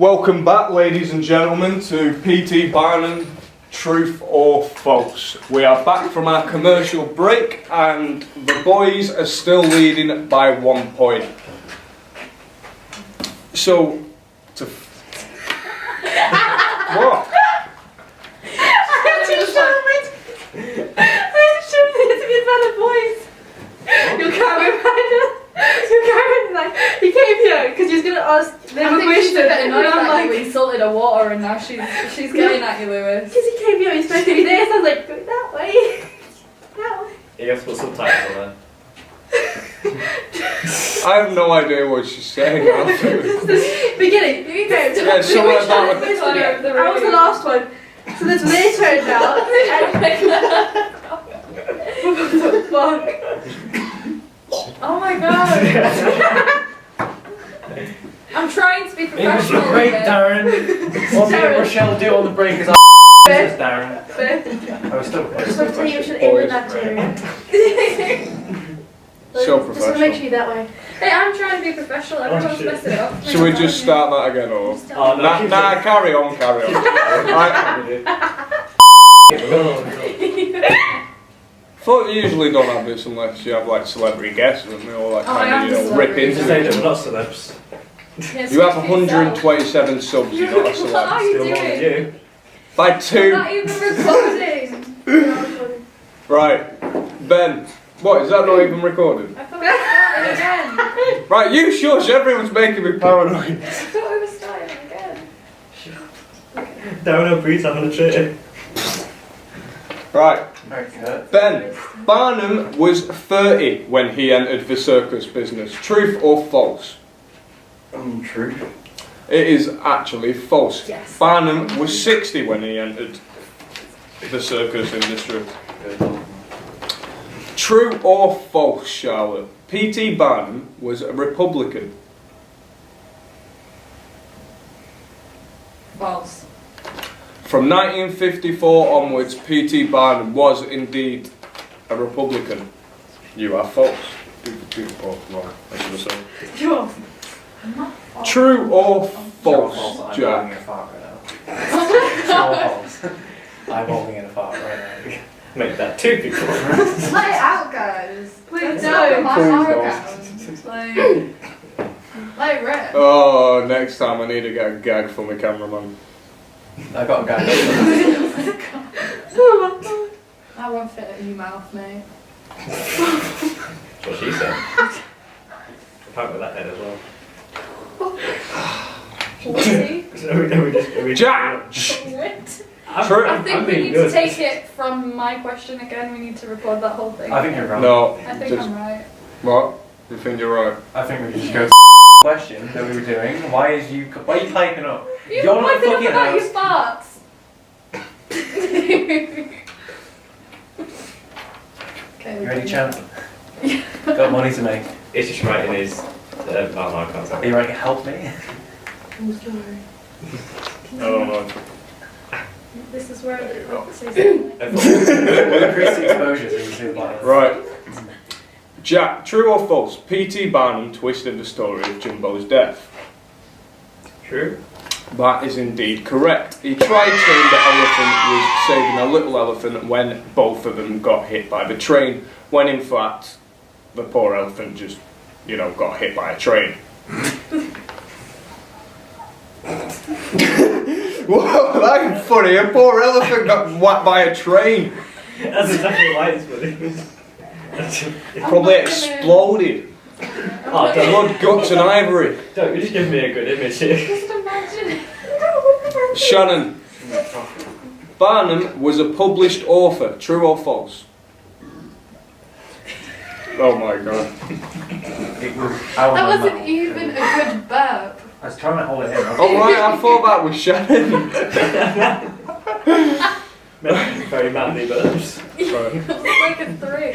Welcome back, ladies and gentlemen, to PT Barnum, Truth or False. We are back from our commercial break and the boys are still leading by 1 point. So, what? I'm just showing it to be a better voice. You'll carry like, he came here because he was going to ask them a question. She's a bit annoyed that you insulted her water and now she's getting at you, Lewis. Because he came here, he spoke to me this, I was like, go that way. That way. You have to put subtitles on I have no idea what she's saying. Beginning. Yeah, somewhere about I was the last one. So this Leah turned out. What the fuck? Oh my god. I'm trying to be it. professional. Great, here. Darren. What me and Rochelle do on the break is Darren. I was still I just want to tell you you should aim the bacteria. So Just want to make professional. sure you're that way. Hey, I'm trying to be professional. Everyone's shit. messing it up. Should we just start that again or? Oh, no, Nah, carry on. Thought you usually don't have this unless you have like celebrity guests and they all like Oh, I kind am of the rip celebrity. into Just say it. that we're not celebs. Yes, You have speak for yourself. 127 subs, you're not a What celeb. are you Still more than doing? you. By We're 2. not even recording. Right. Ben, what, is that not even recorded? I thought we were starting again. Right, you shush, everyone's making me paranoid. I thought we were starting again. Darren O'Brien's having a trip. Right, Very good. Ben, Barnum was 30 when he entered the circus business. Truth or false? True. It is actually false. Yes. Barnum was 60 when he entered the circus industry. True or false, Charlotte? P.T. Barnum was a Republican. False. From 1954 onwards, P.T. Barnum was indeed a Republican. You are false. Oh, wrong. I should have said. Sure. True or false, I'm Jack? in a fart right now. False. I'm holding in a fart right now. Make that 2 people. Let it out, guys. Please No, don't. my Please orgasm. Like rip. Oh, next time I need to get a gag for my cameraman. I got a guy. I won't fit it in your mouth, mate. That's what she said. Apart with that head as well. What? Jack! True. I think I'm we being need good. to take it from my question again. We need to record that whole thing. I think you're wrong. No, I think just I'm right. what? You think you're right? I think we can just go to question that we were doing. Why are you piping up? You're You're not piping up fucking about your host. farts. Okay. You ready, champ? Got money to make. It's just writing his. Oh no, I can't say. Are you ready to help me? I'm sorry. I don't know. This is where There you go. it says it. We'll increase the exposure so you can see the bottom. Right. Jack, true or false? P.T. Barnum twisted the story of Jimbo's death. True. That is indeed correct. He tried saying the elephant was saving a little elephant when both of them got hit by the train, when in fact the poor elephant just, got hit by a train. Whoa, that's funny. A poor elephant got whacked by a train. That's exactly why it's funny. It probably exploded. Oh, Blood, guts and ivory. don't you just give me a good image here. Just imagine. Shannon, Barnum was a published author. True or false? Oh my god. It was out That of my wasn't mouth. even a good burp. I was trying to hold it in. Oh right, I thought that was Shannon. Very manly burps. Right. Like a 3.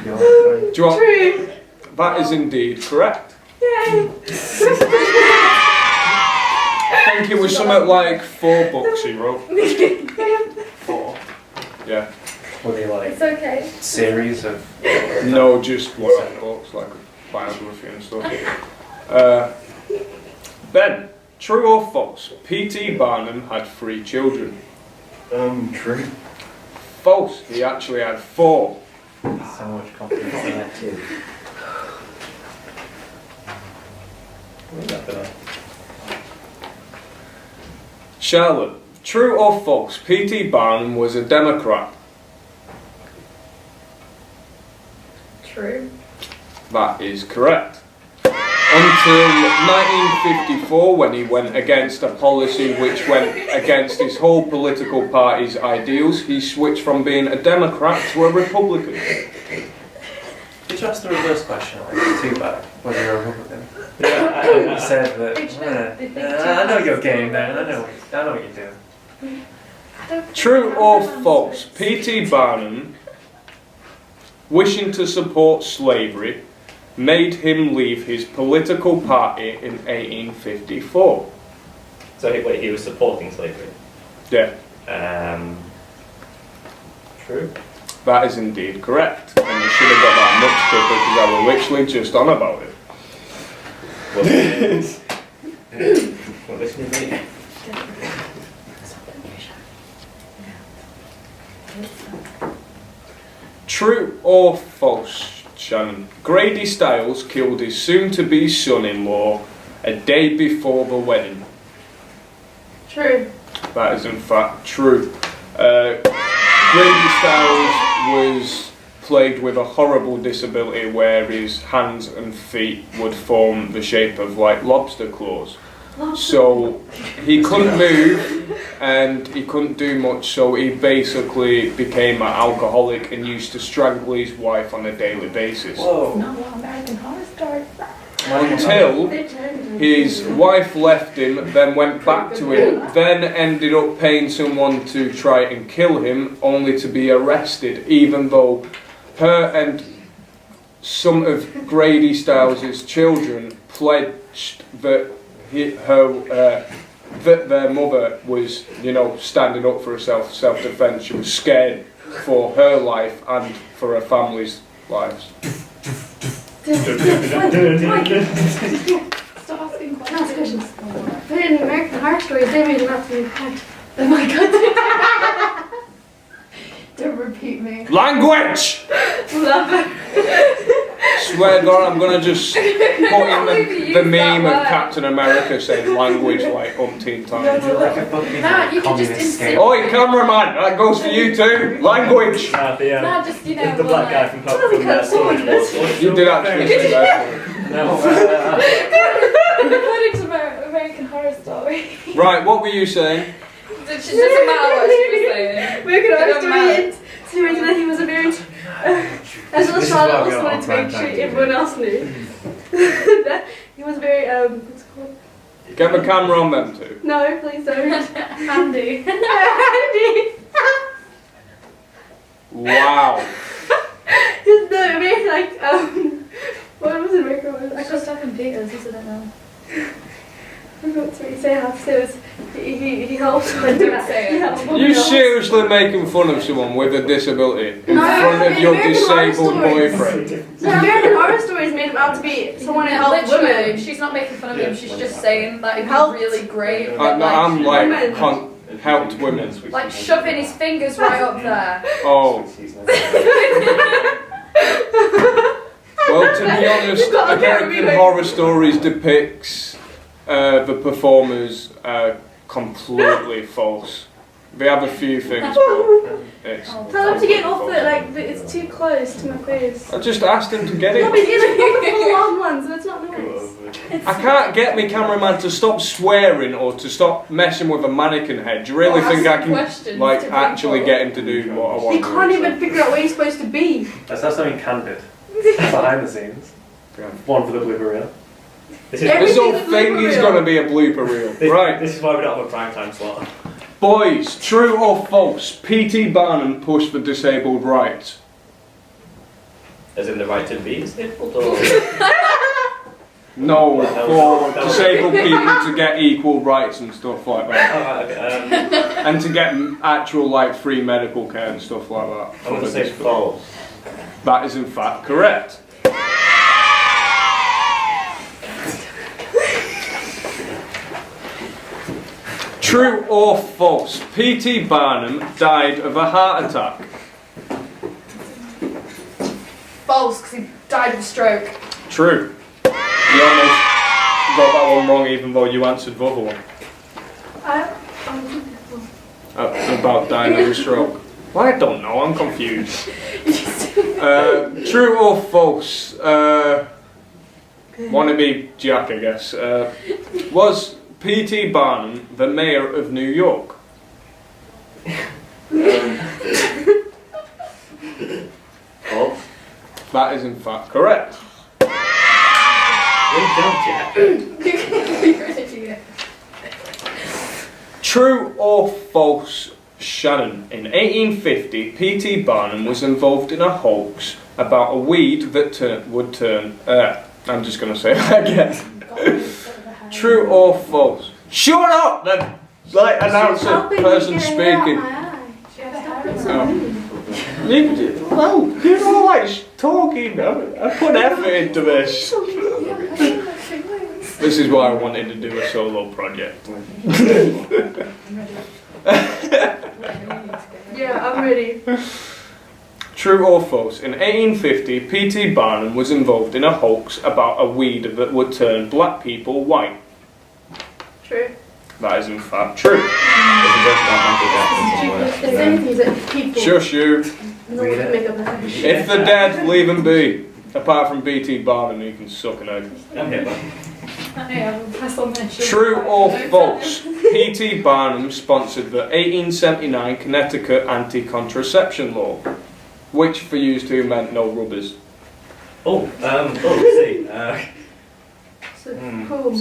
Do you want? True. That is indeed correct. Yay. I think it was something like 4 books he wrote. 4. Yeah. Were they like It's okay. series of? No, just one books, like a biography and stuff. Ben, True or false? P.T. Barnum had 3 children. True. False. He actually had 4. So much confidence in that too. What was that for that? Charlotte. True or false? P.T. Barnum was a Democrat. True. That is correct. Until 1954, when he went against a policy which went against his whole political party's ideals, he switched from being a Democrat to a Republican. Did you ask the reverse question? Like, too bad. Whether you're a Republican. Yeah, You said that. I know your game, man. I know what you're doing. True or false? P.T. Barnum, wishing to support slavery, made him leave his political party in 1854. So wait, he was supporting slavery. Yeah, True. that is indeed correct. And you should have got that much quicker because I was literally just on about it. What listen to me? True or false, Shannon? Grady Stiles killed his soon-to-be son-in-law a day before the wedding. True. That is in fact true. Grady Stiles was plagued with a horrible disability where his hands and feet would form the shape of like lobster claws. So he couldn't move and he couldn't do much, so he basically became an alcoholic and used to strangle his wife on a daily basis. Whoa. No, American Horror Story. Until his wife left him, then went back to him, then ended up paying someone to try and kill him, only to be arrested, even though her and some of Grady Stiles' children pledged that that their mother was, standing up for herself, self-defense. She was scared for her life and for her family's lives. Stop asking questions. But in American Horror Story, they made an absolute fact. Oh my god. Don't repeat me. Language! Love it. Swear to God, I'm gonna just put in Use the meme that of word. Captain America saying language like umpteen times. Would you like a book with Nah, a you could just communist insist- scale? Oi, cameraman, that goes for you too. Language. Nah, just, The black guy from Storage Wars. You did actually say that. No. According to American Horror Story. Right, what were you saying? It doesn't matter what she was saying. American Horror It don't Story, matter. and so he mentioned that he was a very... as well as Charlotte also wanted to make sure everyone else knew. That he was very, what's it called? Get the camera on them too. No, please don't. Handy. Andy! Wow. He's very, like, what was it, American Horror I Story? could stop in Peters, I don't know. I forgot what he said. How to say this. He helped. Don't say it. He helped You seriously making fun of someone with a disability in No, front of your American Horror disabled Stories. boyfriend? So American Horror Stories made him out to be someone who helped Literally, women. she's not making fun of him, she's just saying that it'd be Helped. really great. I'm like Women. helped women. Like shoving his fingers right up there. Oh. Well, to be honest, You've got to get American me, Horror Stories depicts the performers completely false. They have a few things, but it's Oh. Tell him to get off completely it, like, it's too close to my face. false. I just asked him to get No, but it. he's like the full on one, so it's not nice. I can't get my cameraman to stop swearing or to stop messing with a mannequin head. Do you really Or think I asking can, questions like, to actually people. get him to do what I want? He can't even figure out where he's supposed to be. That's something candid. Behind the scenes. Yeah. One for the blooper reel. This This Everything's whole a thing blooper is reel. going to be a blooper reel. Right. This is why we don't have a prime time slot. Boys, true or false? P.T. Barnum pushed for disabled rights. As in the right to be disabled, or No, That for was- disabled people to get equal rights and stuff like that. right, okay. And to get actual, like, free medical care and stuff like that. I'm going to say false. That is in fact correct. True or false? P.T. Barnum died of a heart attack. False, because he died of a stroke. True. You almost got that one wrong even though you answered the other one. About dying of a stroke. Well, I don't know, I'm confused. True or false? Wannabe Jack, I guess. Was P.T. Barnum the mayor of New York? False. That is in fact correct. Good job, Jack. True or false, Shannon? In 1850, P.T. Barnum was involved in a hoax about a weed that would turn... I'm just going to say that again. True or false? Shut up then! Like, announcer, person speaking. Well, you know, like, talking. I put effort into this. This is why I wanted to do a solo project. Yeah, I'm ready. True or false? In 1850, P.T. Barnum was involved in a hoax about a weed that would turn black people white. True. That is in fact true. There's anything that people Shush you. no one can make up their mind. If they're dead, leave them be. Apart from P.T. Barnum, you can suck an egg. I'm here, bud. True or false? P.T. Barnum sponsored the 1879 Connecticut anti-contraception law, which for used to meant no rubbers. Let's see. So, cool.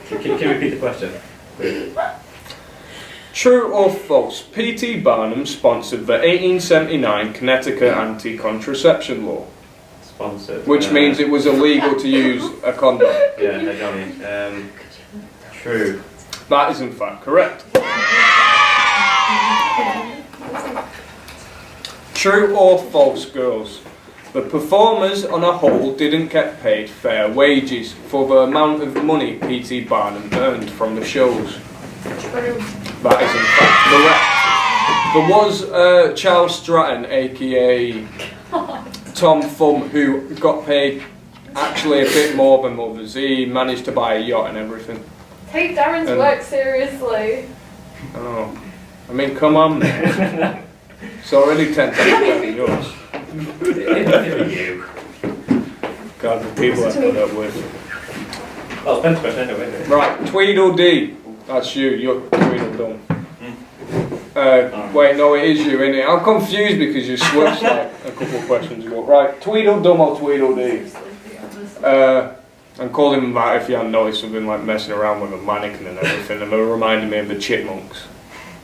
Can you repeat the question? True or false? P.T. Barnum sponsored the 1879 Connecticut anti-contraception law, Sponsored. which means it was illegal to use a condom. Yeah, no, Johnny. True. That is in fact correct. True or false, girls? The performers on a whole didn't get paid fair wages for the amount of money P.T. Barnum earned from the shows. True. That is in fact correct. There was Charles Stratton, aka Tom Thumb, who got paid actually a bit more than others. He managed to buy a yacht and everything. Take Darren's work seriously. Oh, I mean, come on, man. It's already 10 times better than yours. You. God, the people I put up with. Well, Spencer question anyway. Right, Tweedledee. That's you. You're Tweedledum. Wait, no, it is you, isn't it? I'm confused because you switched like a couple of questions ago. Right, Tweedledum or Tweedledee? I'm calling them that if you haven't noticed. I've been like messing around with a mannequin and everything, and they're reminding me of the Chipmunks.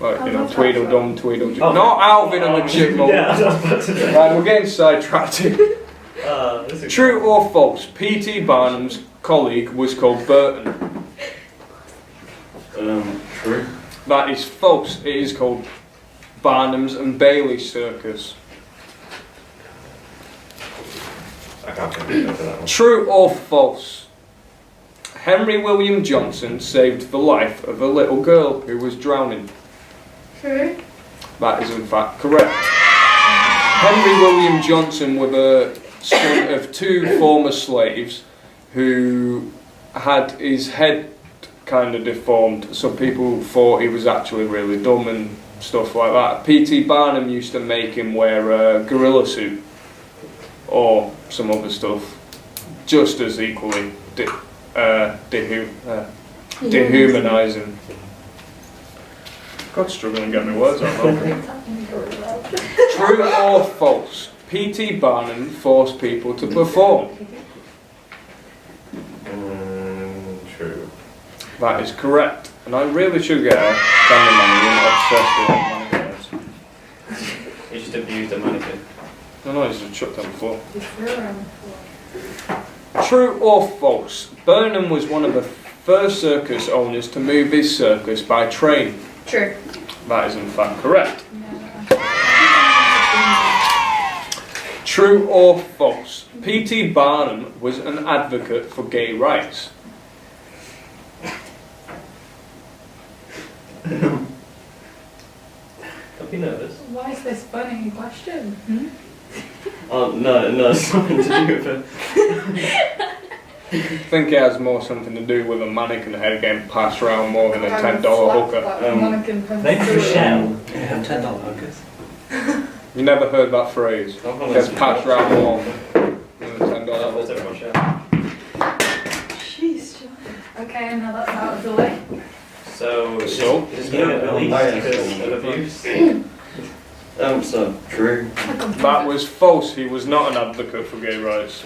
Like, you know, Tweedledum, Tweedledum. Oh. Not Alvin and the Chipmunks. Yeah, I was about to say. Right, we're getting sidetracked here. This is True or false? P.T. Barnum's colleague was called Burton. True. That is false. It is called Barnum's and Bailey's Circus. I can't think of that one. True or false? Henry William Johnson saved the life of a little girl who was drowning. True. That is in fact correct. Henry William Johnson was the son of two former slaves who had his head kind of deformed, so people thought he was actually really dumb and stuff like that. P.T. Barnum used to make him wear a gorilla suit or some other stuff, just as equally dehumanising. God, struggling to get my words out. True or false? P.T. Barnum forced people to perform. True. That is correct. And I really should get a cameraman who's obsessed with mannequins. You just abused a mannequin. No, he's just chucked on the floor. True or false? Barnum was one of the first circus owners to move his circus by train. True. That is in fact correct. True or false? P.T. Barnum was an advocate for gay rights. Don't be nervous. Why is this funny question? Oh, no, it's something to do with it. I think it has more something to do with a mannequin head getting passed around more than a $10 hooker. Name's Michelle. Yeah, $10 hookers. You never heard that phrase? Gets passed around more than a $10 What's hooker. it, Michelle? Jeez, John. Okay, now that's out of the way. So, So? is this going to get released because of abuse? So, true. That was false. He was not an advocate for gay rights.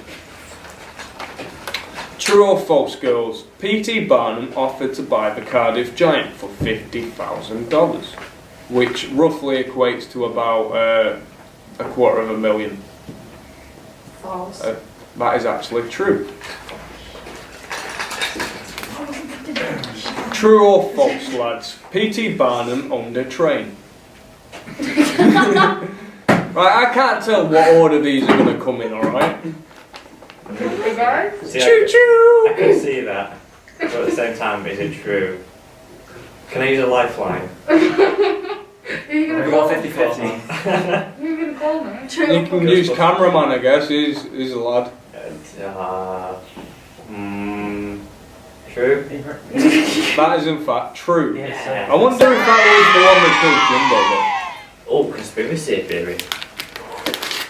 True or false, girls? P.T. Barnum offered to buy the Cardiff Giant for $50,000, which roughly equates to about $250,000. False. That is actually true. True or false, lads? P.T. Barnum owned a train. Right, I can't tell what order these are going to come in, alright? Hey guys. See, Choo-choo! I can see that, but at the same time, is it true? Can I use a lifeline? Who are you We've gonna got call? 50-50. Who are you gonna call me? True. You can use cameraman, I guess. He's a lad. True? That is in fact true. Yes, I wonder if that was the one that killed Jimbo, though. Oh, conspiracy theory.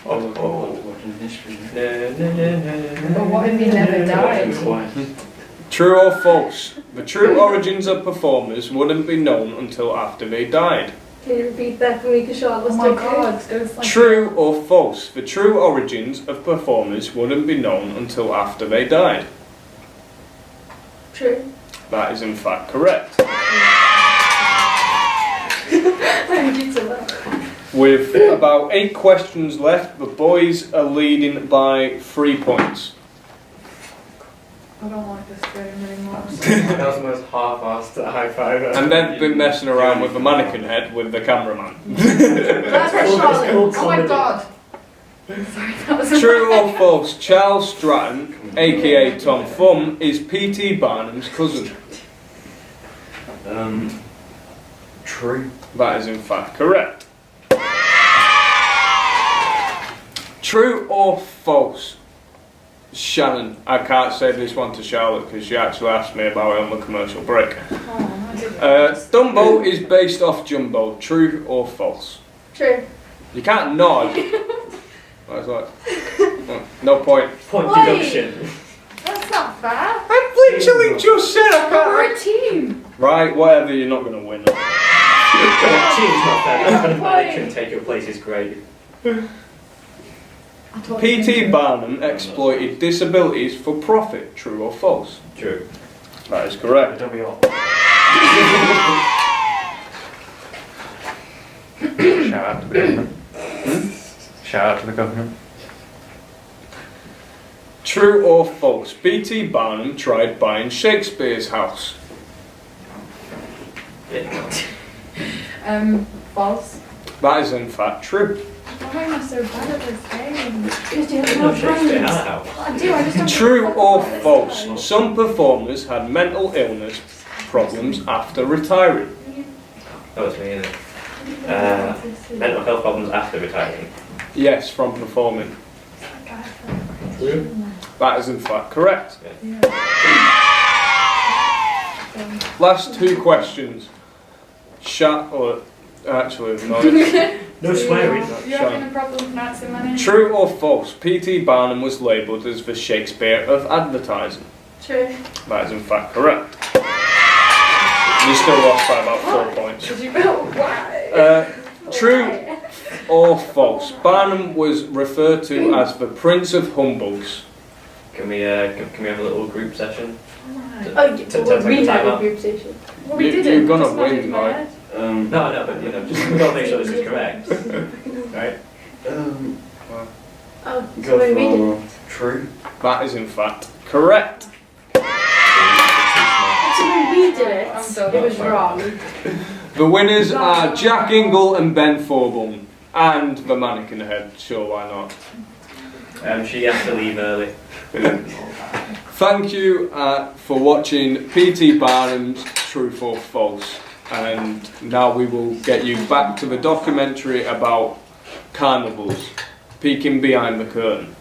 Watching history. But what if he never died? True or false? The true origins of performers wouldn't be known until after they died. Can you repeat that for me? Because Sean Oh was my god, there's like... True or false? The true origins of performers wouldn't be known until after they died. True. That is in fact correct. Thank you so much. With about 8 questions left, the boys are leading by 3 points. I don't like this game anymore. That was the most half-assed high five ever. And they've been messing around with the mannequin head with the cameraman. That's for Charlotte. Oh my god. Sorry, that was True or false? Charles Stratton, aka Tom Thumb, is P.T. Barnum's cousin. True. That is in fact correct. True or false? Shannon, I can't say this one to Charlotte because she actually asked me about it on the commercial break. Dumbo is based off Jumbo. True or false? True. You can't nod. I was like, no point. Point Wait. deduction. That's not fair. I literally just said I We're can't. a team. Right, whatever, you're not going to win. Team's not fair. Having a mannequin take your place is great. P.T. Barnum exploited disabilities for profit. True or false? True. That is correct. Don't we all? Shout out to the government. Shout out to the government. True or false? P.T. Barnum tried buying Shakespeare's house. Yeah. False. That is in fact true. Why am I so bad at this game? Because you have No no Shakespeare brains. had a house. I do, I just don't True know or what this false? is. Some performers had mental illness problems after retiring. That was me, isn't it? Mental health problems after retiring. Yes, from performing. True. That is in fact correct. Yeah. Last 2 questions. Actually, no. No swearing. You're having a problem pronouncing my name? True or false? P.T. Barnum was labelled as the Shakespeare of advertising. True. That is in fact correct. You still lost by about 4 points. Did you build? Why? True or false? Barnum was referred to as the Prince of Humbugs. Can we have a little group session? Oh, yeah, Take we a time had a out. group station. Well, we You- didn't. you're gonna just nodded win, my like- head. No, but just we've got to make sure this is correct. Right? Oh, so Go when we did for it. true. That is in fact correct. So when we did it, I'm so it was sorry. wrong. The winners are Jack Ingle and Ben Forbum. And the mannequin head, sure, why not? She has to leave early. Thank you for watching P.T. Barnum's True or False. And now we will get you back to the documentary about carnivals, peeking behind the curtain.